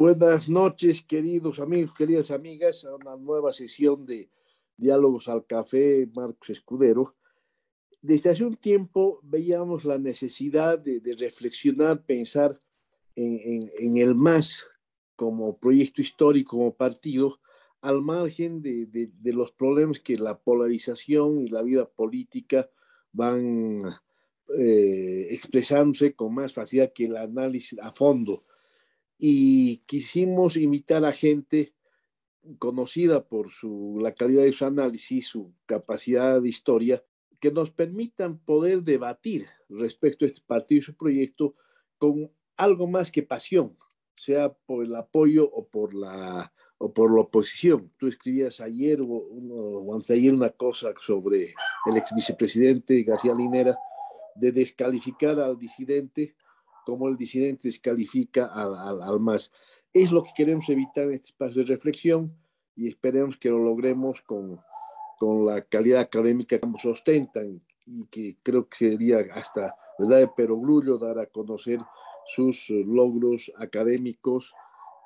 Buenas noches, queridos amigos, queridas amigas, a una nueva sesión de Diálogos al Café, Marcos Escudero. Desde hace un tiempo veíamos la necesidad de reflexionar, pensar en el MAS como proyecto histórico, como partido, al margen de los problemas que la polarización y la vida política van expresándose con más facilidad que el análisis a fondo. Y quisimos invitar a gente conocida por la calidad de su análisis, su capacidad de historia, que nos permitan poder debatir respecto a este partido y su proyecto con algo más que pasión, sea por el apoyo o por la oposición. Tú escribías ayer o anteayer una cosa sobre el ex vicepresidente García Linera, de descalificar al disidente como el disidente descalifica al MAS. Es lo que queremos evitar en este espacio de reflexión y esperemos que lo logremos con la calidad académica que ambos ostentan y que creo que sería hasta verdad de perogrullo dar a conocer sus logros académicos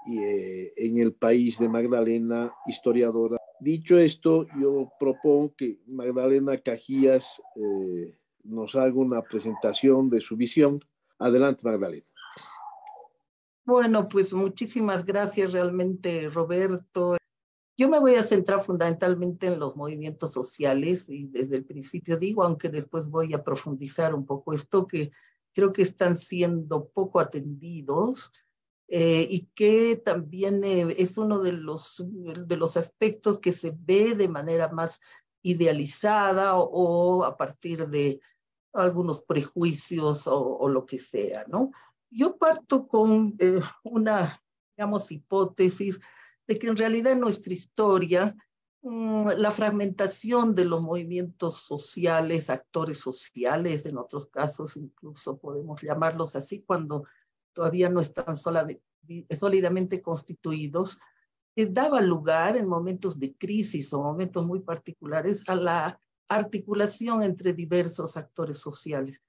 en el país de Magdalena, historiadora. Dicho esto, yo propongo que Magdalena Cajías nos haga una presentación de su visión. Adelante, Magdalena. Bueno, pues muchísimas gracias realmente, Roberto. Yo me voy a centrar fundamentalmente en los movimientos sociales y desde el principio digo, aunque después voy a profundizar un poco esto, que creo que están siendo poco atendidos y que también es uno de los aspectos que se ve de manera más idealizada o a partir de algunos prejuicios o lo que sea, ¿no? Yo parto con una, digamos, hipótesis de que en realidad en nuestra historia la fragmentación de los movimientos sociales, actores sociales, en otros casos incluso podemos llamarlos así, cuando todavía no están sólidamente constituidos, daba lugar en momentos de crisis o momentos muy particulares a la articulación entre diversos actores sociales.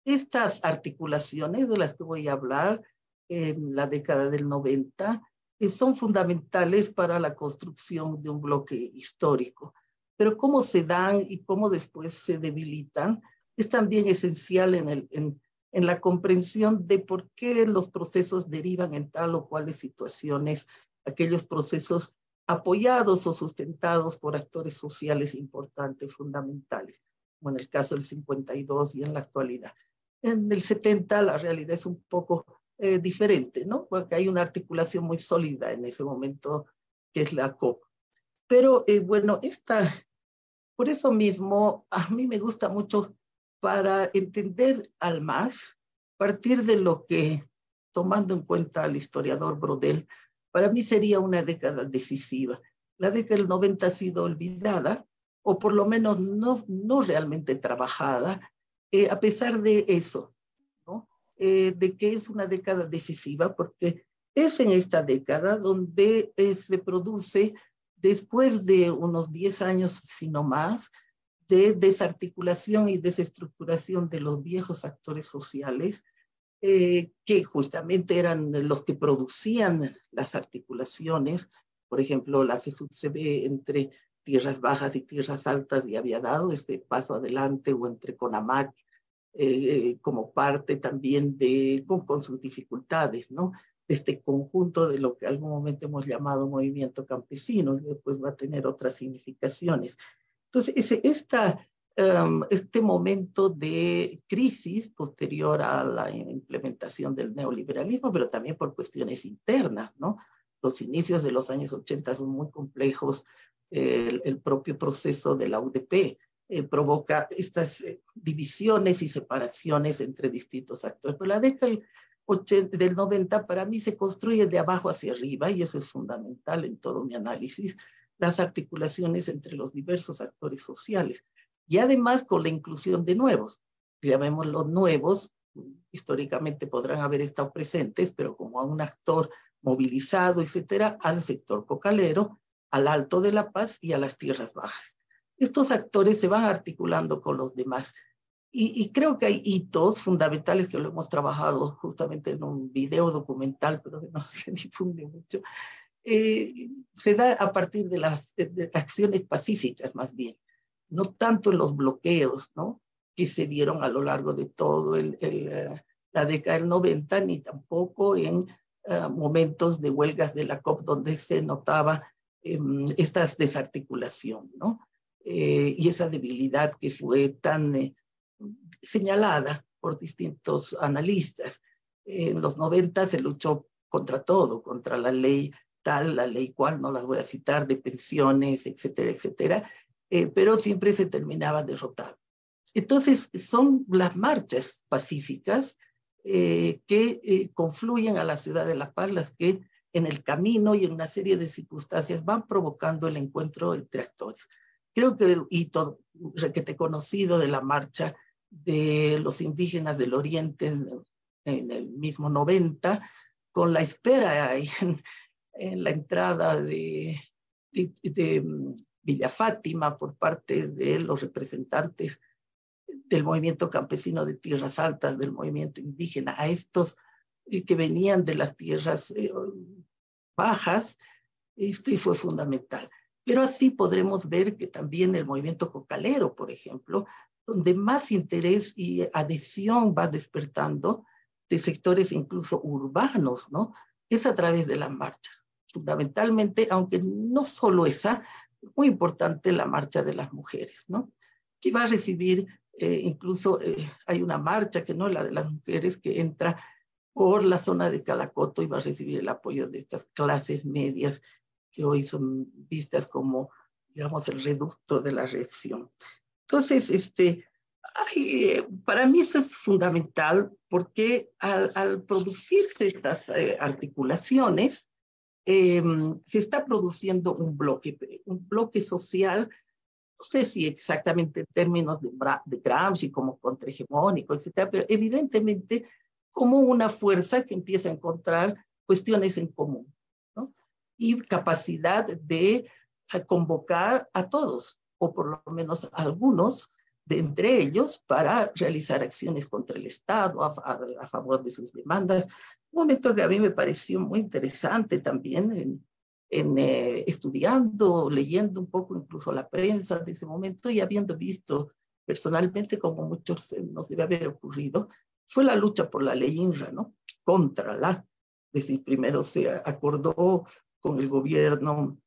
Estas articulaciones de las que voy a hablar en la década del 90 son fundamentales para la construcción de un bloque histórico. Pero cómo se dan y cómo después se debilitan es también esencial en la comprensión de por qué los procesos derivan en tal o cuales situaciones, aquellos procesos apoyados o sustentados por actores sociales importantes, fundamentales, como en el caso del 52 y en la actualidad. En el 70 la realidad es un poco diferente, ¿no? Porque hay una articulación muy sólida en ese momento, que es la COP. Pero bueno, por eso mismo, a mí me gusta mucho para entender al MAS, partir de lo que, tomando en cuenta al historiador Brodel, para mí sería una década decisiva. La década del 90 ha sido olvidada, o por lo menos no realmente trabajada, a pesar de eso, ¿no? De que es una década decisiva, porque es en esta década donde se produce, después de unos 10 años, si no más, de desarticulación y desestructuración de los viejos actores sociales, que justamente eran los que producían las articulaciones. Por ejemplo, la CSUCB entre tierras bajas y tierras altas ya había dado este paso adelante, o entre CONAMAC, como parte también con sus dificultades, ¿no? De este conjunto de lo que en algún momento hemos llamado movimiento campesino, y después va a tener otras significaciones. Entonces, este momento de crisis posterior a la implementación del neoliberalismo, pero también por cuestiones internas, ¿no? Los inicios de los años 80 son muy complejos. El propio proceso de la UDP provoca estas divisiones y separaciones entre distintos actores. Pero la década del 90 para mí se construye de abajo hacia arriba, y eso es fundamental en todo mi análisis, las articulaciones entre los diversos actores sociales. Y además con la inclusión de nuevos, llamémoslos nuevos, históricamente podrán haber estado presentes, pero como a un actor movilizado, etcétera, al sector cocalero, al Alto de La Paz y a las tierras bajas. Estos actores se van articulando con los demás Y creo que hay hitos fundamentales que lo hemos trabajado justamente en un video documental, pero que no se difunde mucho. Se da a partir de las acciones pacíficas, más bien, no tanto en los bloqueos, ¿no?, que se dieron a lo largo de todo la década del 90, ni tampoco en momentos de huelgas de la COP donde se notaba esta desarticulación, ¿no? Y esa debilidad que fue tan señalada por distintos analistas. En los 90 se luchó contra todo, contra la ley tal, la ley cual, no las voy a citar, de pensiones, etcétera, etcétera, pero siempre se terminaba derrotado. Entonces, son las marchas pacíficas que confluyen a la ciudad de La Paz, las que en el camino y en una serie de circunstancias van provocando el encuentro entre actores. Creo que el hito requete conocido de la marcha de los indígenas del Oriente en el mismo 90, con la espera en la entrada de Villa Fátima por parte de los representantes del movimiento campesino de tierras altas, del movimiento indígena, a estos que venían de las tierras bajas, y fue fundamental. Pero así podremos ver que también el movimiento cocalero, por ejemplo, donde más interés y adhesión va despertando de sectores incluso urbanos, ¿no?, es a través de las marchas. Fundamentalmente, aunque no solo esa, muy importante la marcha de las mujeres, ¿no?, que va a recibir, incluso hay una marcha que no, la de las mujeres, que entra por la zona de Calacoto y va a recibir el apoyo de estas clases medias que hoy son vistas como, digamos, el reducto de la reacción. Entonces, para mí eso es fundamental, porque al producirse estas articulaciones, se está produciendo un bloque social, no sé si exactamente en términos de Gramsci como contrahegemónico, etcétera, pero evidentemente como una fuerza que empieza a encontrar cuestiones en común, ¿no?, y capacidad de convocar a todos, o por lo menos a algunos de entre ellos, para realizar acciones contra el Estado, a favor de sus demandas. Un momento que a mí me pareció muy interesante también estudiando, leyendo un poco incluso la prensa de ese momento y habiendo visto personalmente, como muchos nos debe haber ocurrido, fue la lucha por la ley INRA, ¿no?, contra la. Es decir, primero se acordó con el gobierno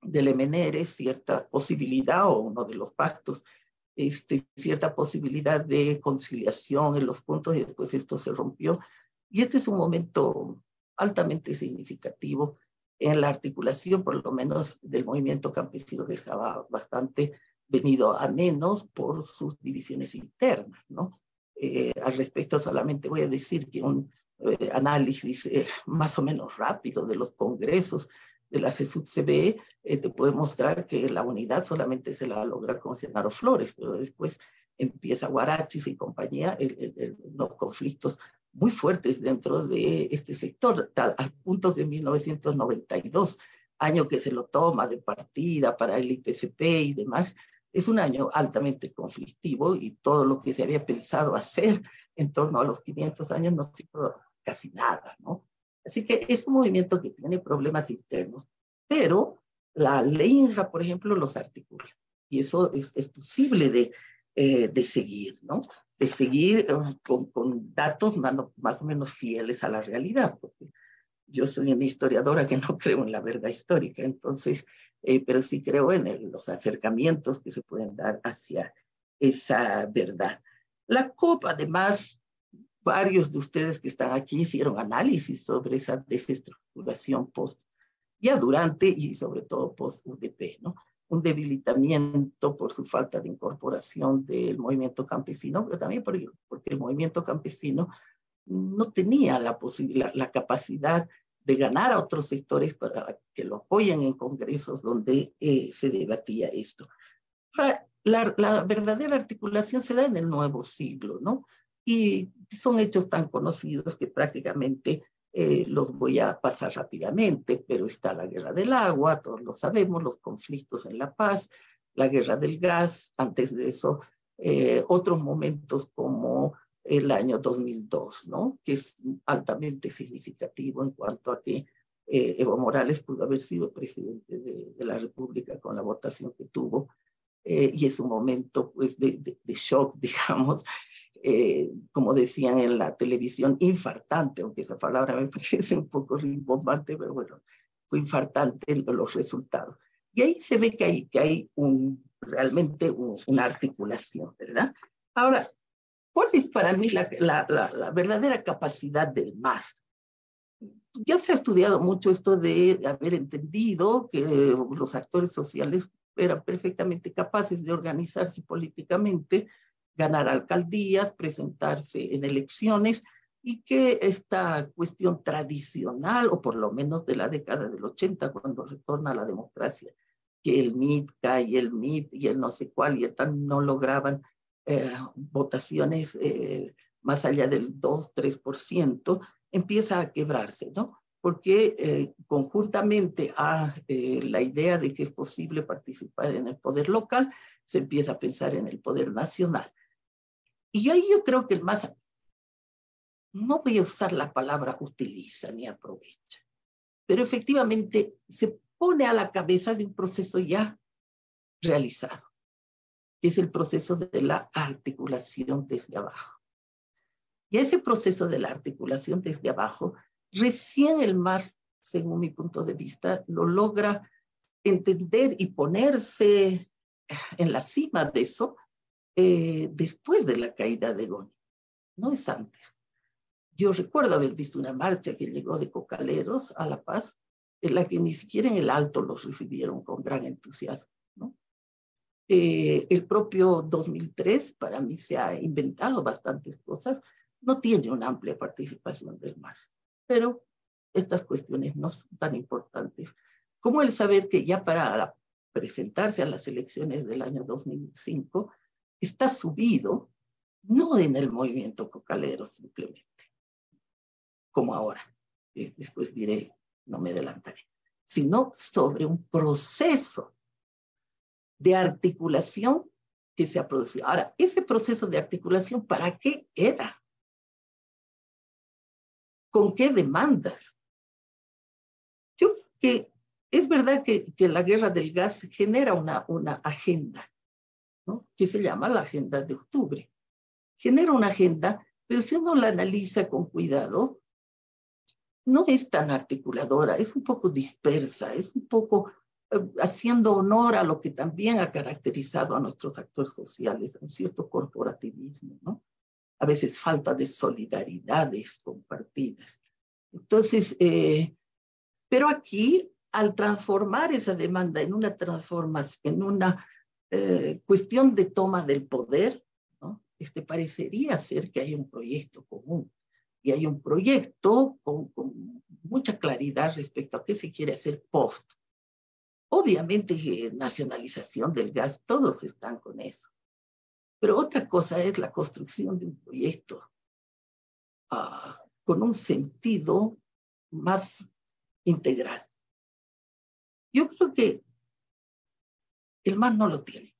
de Lemeneres cierta posibilidad, o uno de los pactos, cierta posibilidad de conciliación en los puntos, y después esto se rompió. Y este es un momento altamente significativo en la articulación, por lo menos del movimiento campesino, que estaba bastante venido a menos por sus divisiones internas, ¿no? Al respecto solamente voy a decir que un análisis más o menos rápido de los congresos de la CSUD-CBE te puede mostrar que la unidad solamente se la logra con Genaro Flores, pero después empieza Guarachis y compañía, los conflictos muy fuertes dentro de este sector, al punto que en 1992, año que se lo toma de partida para el IPCP y demás, es un año altamente conflictivo, y todo lo que se había pensado hacer en torno a los 500 años no se hizo casi nada, ¿no? Así que es un movimiento que tiene problemas internos, pero la ley INRA, por ejemplo, los articula, y eso es posible de seguir, ¿no? De seguir con datos más o menos fieles a la realidad, porque yo soy una historiadora que no creo en la verdad histórica, entonces, pero sí creo en los acercamientos que se pueden dar hacia esa verdad. La COP, además, varios de ustedes que están aquí hicieron análisis sobre esa desestructuración ya durante y sobre todo post-UDP, ¿no? Un debilitamiento por su falta de incorporación del movimiento campesino, pero también porque el movimiento campesino no tenía la capacidad de ganar a otros sectores para que lo apoyen en congresos donde se debatía esto. Ahora, la verdadera articulación se da en el nuevo siglo, ¿no? Y son hechos tan conocidos que prácticamente los voy a pasar rápidamente, pero está la guerra del agua, todos lo sabemos, los conflictos en La Paz, la guerra del gas, antes de eso otros momentos como el año 2002, ¿no? Que es altamente significativo en cuanto a que Evo Morales pudo haber sido presidente de la República con la votación que tuvo, y es un momento pues de shock, digamos, como decían en la televisión, infartante, aunque esa palabra me parece un poco rimbombante, pero bueno, fue infartante los resultados. Y ahí se ve que hay realmente una articulación, ¿verdad? Ahora, ¿cuál es para mí la verdadera capacidad del MAS? Ya se ha estudiado mucho esto de haber entendido que los actores sociales eran perfectamente capaces de organizarse políticamente, ganar alcaldías, presentarse en elecciones, y que esta cuestión tradicional, o por lo menos de la década del 80, cuando retorna la democracia, que el MITCA y el MIP y el no sé cuál y el tal no lograban votaciones más allá del 2-3%, empieza a quebrarse, ¿no? Porque conjuntamente a la idea de que es posible participar en el poder local, se empieza a pensar en el poder nacional. Y ahí yo creo que el MAS, no voy a usar la palabra utiliza ni aprovecha, pero efectivamente se pone a la cabeza de un proceso ya realizado, que es el proceso de la articulación desde abajo. Y ese proceso de la articulación desde abajo, recién el MAS, según mi punto de vista, lo logra entender y ponerse en la cima de eso después de la caída de Goni, no es antes. Yo recuerdo haber visto una marcha que llegó de cocaleros a La Paz, en la que ni siquiera en el Alto los recibieron con gran entusiasmo, ¿no? El propio 2003, para mí se ha inventado bastantes cosas, no tiene una amplia participación del MAS, pero estas cuestiones no son tan importantes como el saber que ya para presentarse a las elecciones del año 2005 está subido, no en el movimiento cocalero simplemente, como ahora, después diré, no me adelantaré, sino sobre un proceso de articulación que se ha producido. Ahora, ese proceso de articulación, ¿para qué era? ¿Con qué demandas? Yo creo que es verdad que la guerra del gas genera una agenda, ¿no? Que se llama la Agenda de Octubre. Genera una agenda, pero si uno la analiza con cuidado, no es tan articuladora, es un poco dispersa, es un poco haciendo honor a lo que también ha caracterizado a nuestros actores sociales, un cierto corporativismo, ¿no? A veces falta de solidaridades compartidas. Entonces, pero aquí, al transformar esa demanda en una transformación, en una cuestión de toma del poder, ¿no? Parecería ser que hay un proyecto común. Y hay un proyecto con mucha claridad respecto a qué se quiere hacer post. Obviamente, nacionalización del gas, todos están con eso. Pero otra cosa es la construcción de un proyecto con un sentido más integral. Yo creo que el MAS no lo tiene,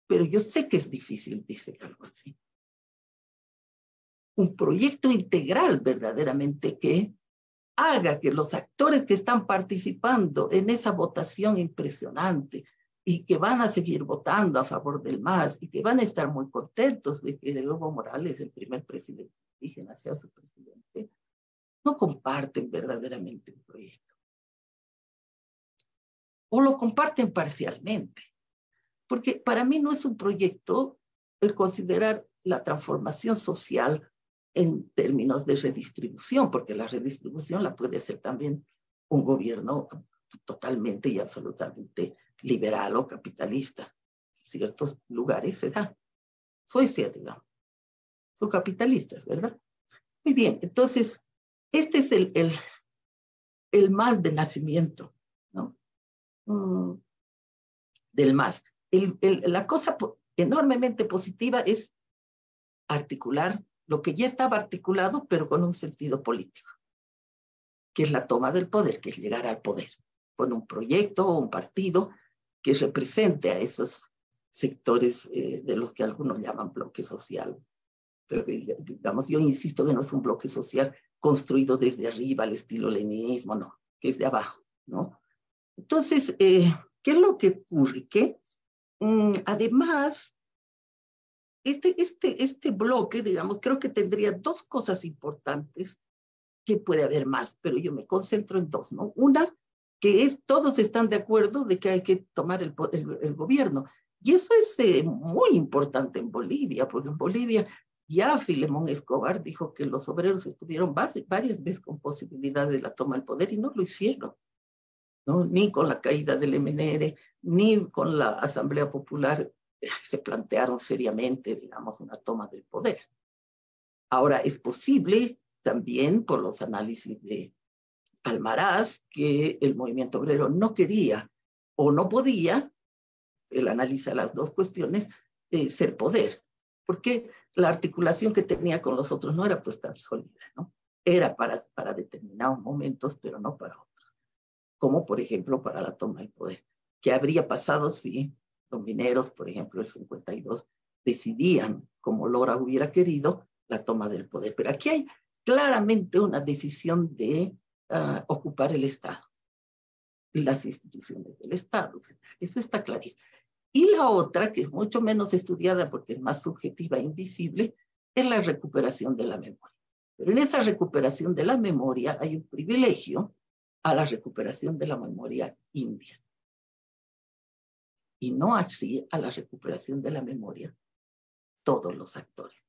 pero yo sé que es difícil decir algo así. Un proyecto integral verdaderamente que haga que los actores que están participando en esa votación impresionante y que van a seguir votando a favor del MAS y que van a estar muy contentos de que Evo Morales, el primer presidente indígena, sea su presidente, no comparten verdaderamente el proyecto. O lo comparten parcialmente. Porque para mí no es un proyecto el considerar la transformación social en términos de redistribución, porque la redistribución la puede hacer también un gobierno totalmente y absolutamente liberal o capitalista. En ciertos lugares se da. Suecia, digamos. Son capitalistas, ¿verdad? Muy bien, entonces, este es el mal de nacimiento, ¿no? Del MAS. La cosa enormemente positiva es articular lo que ya estaba articulado, pero con un sentido político, que es la toma del poder, que es llegar al poder, con un proyecto o un partido que represente a esos sectores de los que algunos llaman bloque social. Pero que, digamos, yo insisto que no es un bloque social construido desde arriba al estilo leninismo, no, que es de abajo, ¿no? Entonces, ¿qué es lo que ocurre? Que además, este bloque, digamos, creo que tendría dos cosas importantes, que puede haber más, pero yo me concentro en dos, ¿no? Una, que es todos están de acuerdo de que hay que tomar el gobierno. Y eso es muy importante en Bolivia, porque en Bolivia ya Filemón Escobar dijo que los obreros estuvieron varias veces con posibilidad de la toma del poder y no lo hicieron, ¿no? Ni con la caída del MNR, ni con la Asamblea Popular se plantearon seriamente, digamos, una toma del poder. Ahora, es posible también por los análisis de Almaraz que el movimiento obrero no quería o no podía, él analiza las dos cuestiones, ser poder, porque la articulación que tenía con los otros no era pues tan sólida, ¿no? Era para determinados momentos, pero no para otros, como por ejemplo para la toma del poder. ¿Qué habría pasado si los mineros, por ejemplo, el 52, decidían, como Lora hubiera querido, la toma del poder? Pero aquí hay claramente una decisión de ocupar el Estado, las instituciones del Estado, etc. Eso está clarísimo. Y la otra, que es mucho menos estudiada porque es más subjetiva e invisible, es la recuperación de la memoria. Pero en esa recuperación de la memoria hay un privilegio a la recuperación de la memoria india. Y no así a la recuperación de la memoria todos los actores.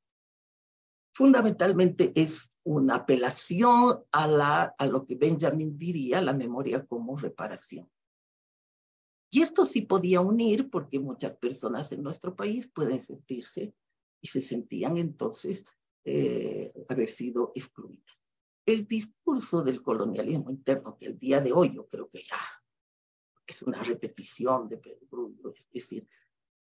Fundamentalmente es una apelación a lo que Benjamin diría la memoria como reparación. Y esto sí podía unir porque muchas personas en nuestro país pueden sentirse y se sentían entonces haber sido excluidas. El discurso del colonialismo interno, que el día de hoy yo creo que ya es una repetición de Pedro Brullo, es decir,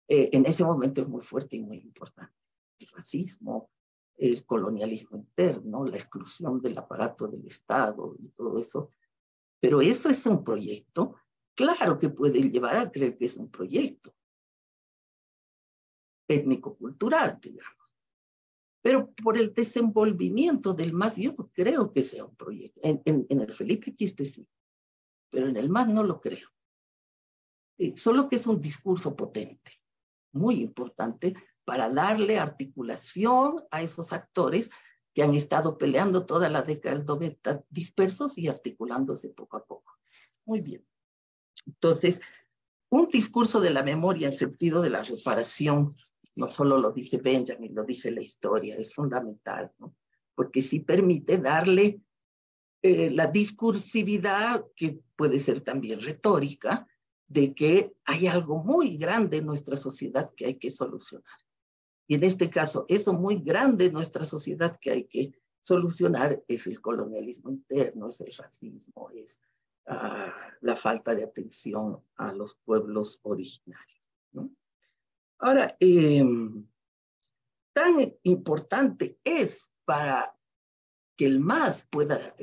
en ese momento es muy fuerte y muy importante. El racismo, el colonialismo interno, la exclusión del aparato del Estado y todo eso. Pero eso es un proyecto, claro que puede llevar a creer que es un proyecto étnico-cultural, digamos. Pero por el desenvolvimiento del MAS, yo no creo que sea un proyecto. En el Felipe Quispe sí, pero en el MAS no lo creo. Solo que es un discurso potente, muy importante, para darle articulación a esos actores que han estado peleando toda la década del 90 dispersos y articulándose poco a poco. Muy bien. Entonces, un discurso de la memoria en sentido de la reparación, no solo lo dice Benjamin, lo dice la historia, es fundamental, ¿no? Porque sí permite darle la discursividad, que puede ser también retórica, de que hay algo muy grande en nuestra sociedad que hay que solucionar. Y en este caso, eso muy grande en nuestra sociedad que hay que solucionar es el colonialismo interno, es el racismo, es la falta de atención a los pueblos originarios, ¿no? Ahora, tan importante es para que el MAS pueda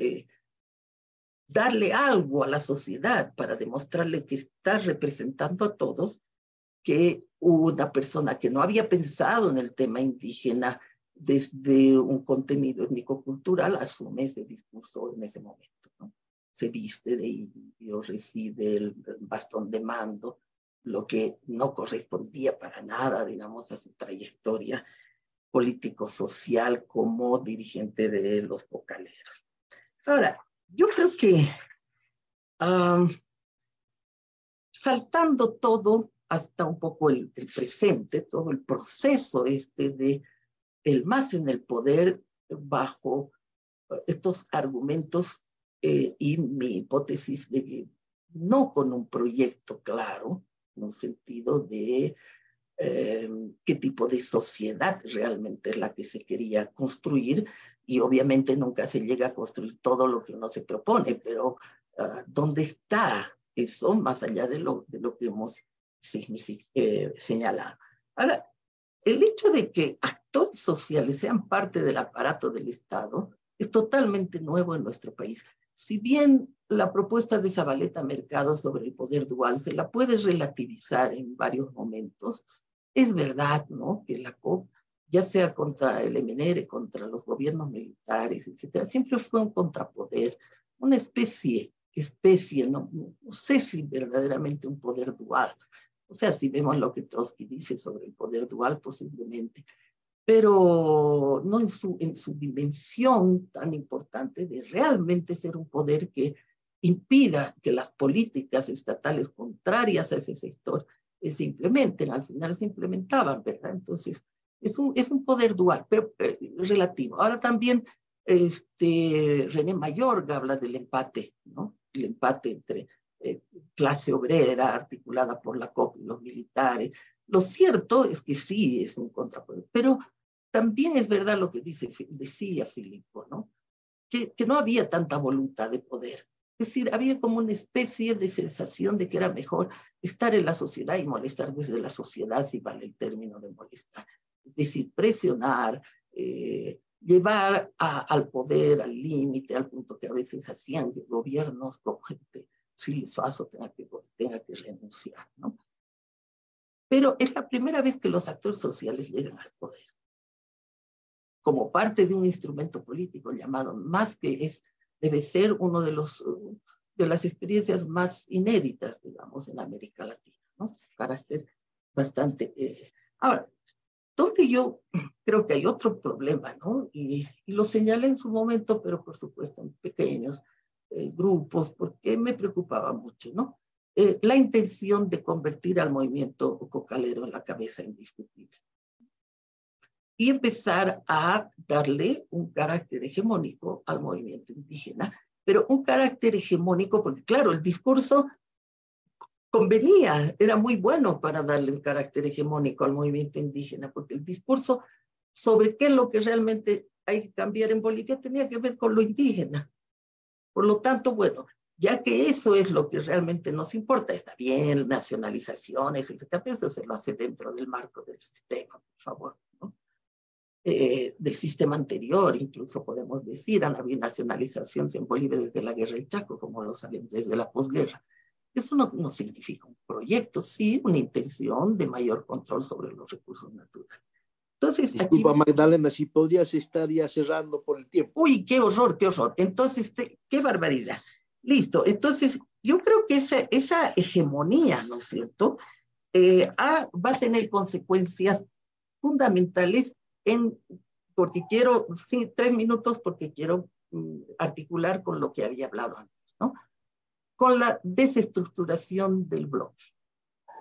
darle algo a la sociedad para demostrarle que está representando a todos, que una persona que no había pensado en el tema indígena desde un contenido étnico-cultural asume ese discurso en ese momento, ¿no? Se viste de indio, recibe el bastón de mando, lo que no correspondía para nada, digamos, a su trayectoria político-social como dirigente de los cocaleros. Ahora, yo creo que saltando todo hasta un poco el presente, todo el proceso de el MAS en el poder bajo estos argumentos y mi hipótesis de que no con un proyecto claro, en un sentido de qué tipo de sociedad realmente es la que se quería construir, y obviamente nunca se llega a construir todo lo que uno se propone, pero ¿dónde está eso más allá de lo que hemos señalado? Ahora, el hecho de que actores sociales sean parte del aparato del Estado es totalmente nuevo en nuestro país. si bien la propuesta de Zabaleta Mercado sobre el poder dual se la puede relativizar en varios momentos, es verdad, ¿no?, que la COP, ya sea contra el MNR, contra los gobiernos militares, etcétera, siempre fue un contrapoder, una especie, no sé si verdaderamente un poder dual. O sea, si vemos lo que Trotsky dice sobre el poder dual, posiblemente, pero no en su dimensión tan importante de realmente ser un poder que impida que las políticas estatales contrarias a ese sector se implementen. Al final se implementaban, ¿verdad? Entonces, es un poder dual, pero relativo. Ahora también René Mayorga habla del empate, ¿no? El empate entre clase obrera articulada por la COP y los militares. Lo cierto es que sí es un contrapoder, pero también es verdad lo que decía Filippo, ¿no? Que no había tanta voluntad de poder. Es decir, había como una especie de sensación de que era mejor estar en la sociedad y molestar desde la sociedad, si vale el término de molestar. Es decir, presionar, llevar al poder, al límite, al punto que a veces hacían que gobiernos con gente Silesuazo tenga que renunciar, ¿no? Pero es la primera vez que los actores sociales llegan al poder como parte de un instrumento político llamado, más que debe ser uno de las experiencias más inéditas, digamos, en América Latina, ¿no? Carácter bastante... Ahora, donde yo creo que hay otro problema, ¿no? Y lo señalé en su momento, pero por supuesto en pequeños grupos, porque me preocupaba mucho, ¿no? La intención de convertir al movimiento cocalero en la cabeza indiscutible y empezar a darle un carácter hegemónico al movimiento indígena, pero un carácter hegemónico porque, claro, el discurso convenía, era muy bueno para darle un carácter hegemónico al movimiento indígena, porque el discurso sobre qué es lo que realmente hay que cambiar en Bolivia tenía que ver con lo indígena. Por lo tanto, bueno, ya que eso es lo que realmente nos importa, está bien, nacionalizaciones, etcétera, pero eso se lo hace dentro del marco del sistema, por favor, ¿no? Del sistema anterior, incluso podemos decir, han habido nacionalizaciones en Bolivia desde la guerra del Chaco, como lo sabemos, desde la posguerra. Eso no significa un proyecto, sí una intención de mayor control sobre los recursos naturales. Entonces, Disculpa, aquí... Magdalena, si podrías estar ya cerrando por el tiempo. Uy, qué horror, qué horror. Entonces, qué barbaridad. Listo. Entonces, yo creo que esa hegemonía, ¿no es cierto?, va a tener consecuencias fundamentales porque quiero, sí, 3 minutos, porque quiero articular con lo que había hablado antes, ¿no? Con la desestructuración del bloque.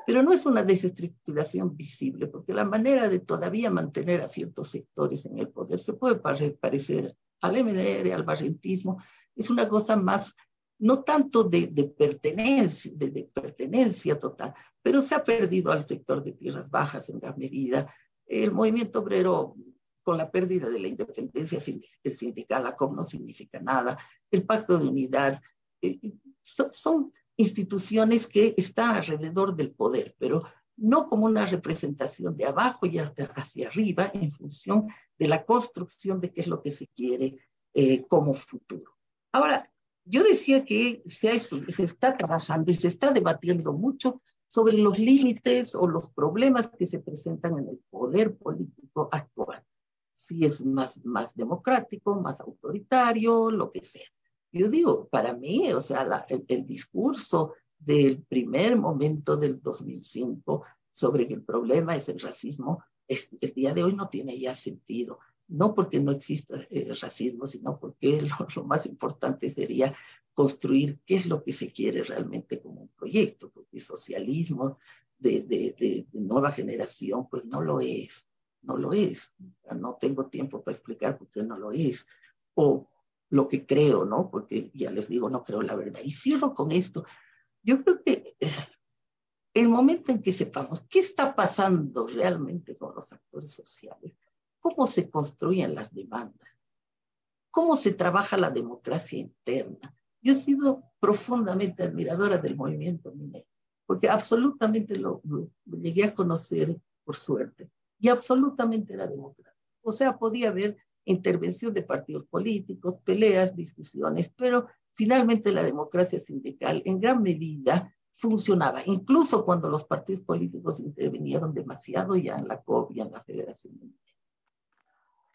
Pero no es una desestructuración visible, porque la manera de todavía mantener a ciertos sectores en el poder se puede parecer al MDR, al barrentismo, es una cosa más, no tanto de pertenencia total, pero se ha perdido al sector de tierras bajas en gran medida. El movimiento obrero, con la pérdida de la independencia sindical, la COP no significa nada, el pacto de unidad, son instituciones que están alrededor del poder, pero no como una representación de abajo y hacia arriba en función de la construcción de qué es lo que se quiere como futuro. Ahora, yo decía que se está trabajando y se está debatiendo mucho sobre los límites o los problemas que se presentan en el poder político actual. Si es más democrático, más autoritario, lo que sea. Yo digo, para mí, o sea, el discurso del primer momento del 2005 sobre que el problema es el racismo, el día de hoy no tiene ya sentido. No porque no exista racismo, sino porque lo más importante sería construir qué es lo que se quiere realmente como un proyecto, porque socialismo de nueva generación, pues no lo es, no lo es. O sea, no tengo tiempo para explicar por qué no lo es. O lo que creo, ¿no? Porque ya les digo, no creo la verdad. Y cierro con esto. Yo creo que el momento en que sepamos qué está pasando realmente con los actores sociales, cómo se construyen las demandas, cómo se trabaja la democracia interna. Yo he sido profundamente admiradora del movimiento minero, porque absolutamente lo llegué a conocer por suerte, y absolutamente era democrático. O sea, podía haber intervención de partidos políticos, peleas, discusiones, pero finalmente la democracia sindical en gran medida funcionaba, incluso cuando los partidos políticos intervinieron demasiado ya en la COP y en la Federación Mundial.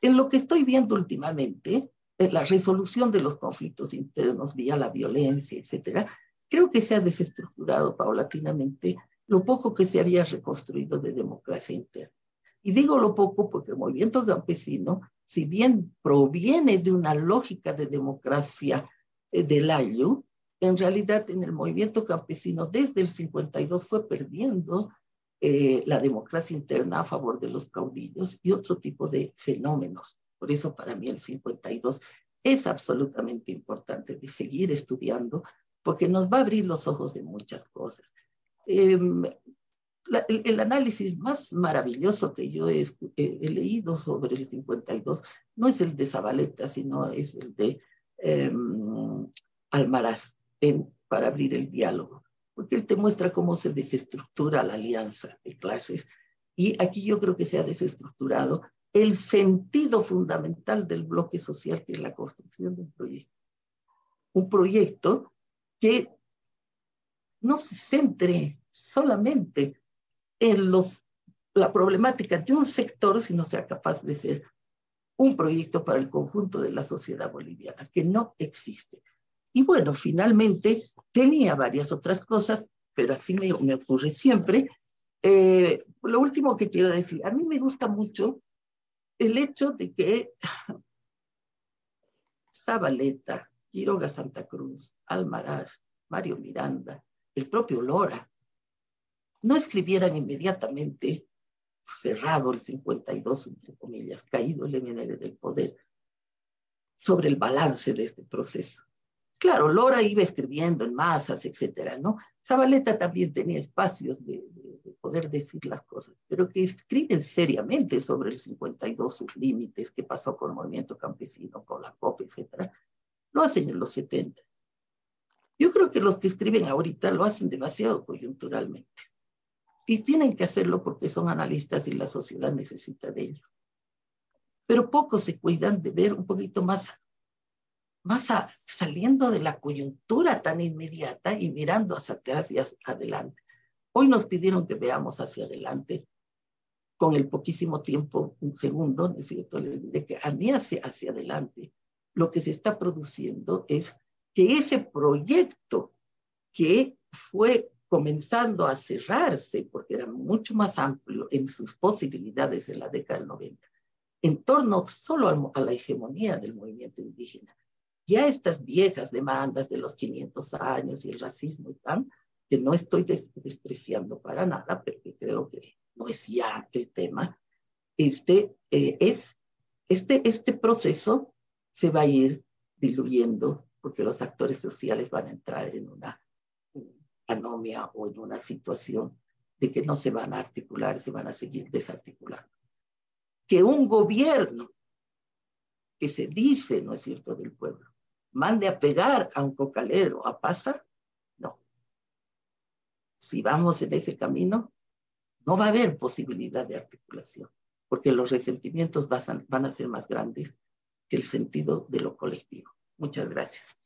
En lo que estoy viendo últimamente, en la resolución de los conflictos internos vía la violencia, etcétera, creo que se ha desestructurado paulatinamente lo poco que se había reconstruido de democracia interna. Y digo lo poco porque el movimiento campesino, si bien proviene de una lógica de democracia del ayo, en realidad en el movimiento campesino desde el 52 fue perdiendo la democracia interna a favor de los caudillos y otro tipo de fenómenos. Por eso para mí el 52 es absolutamente importante de seguir estudiando porque nos va a abrir los ojos de muchas cosas. El análisis más maravilloso que yo he leído sobre el 52 no es el de Zavaleta, sino es el de Almaraz para abrir el diálogo, porque él te muestra cómo se desestructura la alianza de clases. Y aquí yo creo que se ha desestructurado el sentido fundamental del bloque social, que es la construcción de un proyecto. Un proyecto que no se centre solamente en la problemática de un sector, sino sea capaz de ser un proyecto para el conjunto de la sociedad boliviana, que no existe. Y bueno, finalmente tenía varias otras cosas, pero así me ocurre siempre. Lo último que quiero decir, a mí me gusta mucho el hecho de que Zavaleta, Quiroga Santa Cruz, Almaraz, Mario Miranda, el propio Lora, no escribieran inmediatamente, cerrado el 52, entre comillas, caído el MNL del poder, sobre el balance de este proceso. Claro, Lora iba escribiendo en masas, etcétera, ¿no? Zavaleta también tenía espacios de poder decir las cosas, pero que escriben seriamente sobre el 52, sus límites, qué pasó con el movimiento campesino, con la COP, etcétera, lo hacen en los 70. Yo creo que los que escriben ahorita lo hacen demasiado coyunturalmente. Y tienen que hacerlo porque son analistas y la sociedad necesita de ellos. Pero pocos se cuidan de ver un poquito más saliendo de la coyuntura tan inmediata y mirando hacia atrás y hacia adelante. Hoy nos pidieron que veamos hacia adelante con el poquísimo tiempo, un segundo, ¿no es cierto? Les diré que a mí hacia adelante lo que se está produciendo es que ese proyecto que fue comenzando a cerrarse, porque era mucho más amplio en sus posibilidades en la década del 90, en torno solo a la hegemonía del movimiento indígena. Ya estas viejas demandas de los 500 años y el racismo y tal, que no estoy despreciando para nada, pero que creo que no es ya el tema, este proceso se va a ir diluyendo porque los actores sociales van a entrar en una anomia o en una situación de que no se van a articular, se van a seguir desarticulando. Que un gobierno que se dice, ¿no es cierto?, del pueblo, mande a pegar a un cocalero, a Pasa, no. Si vamos en ese camino, no va a haber posibilidad de articulación, porque los resentimientos van a ser más grandes que el sentido de lo colectivo. Muchas gracias.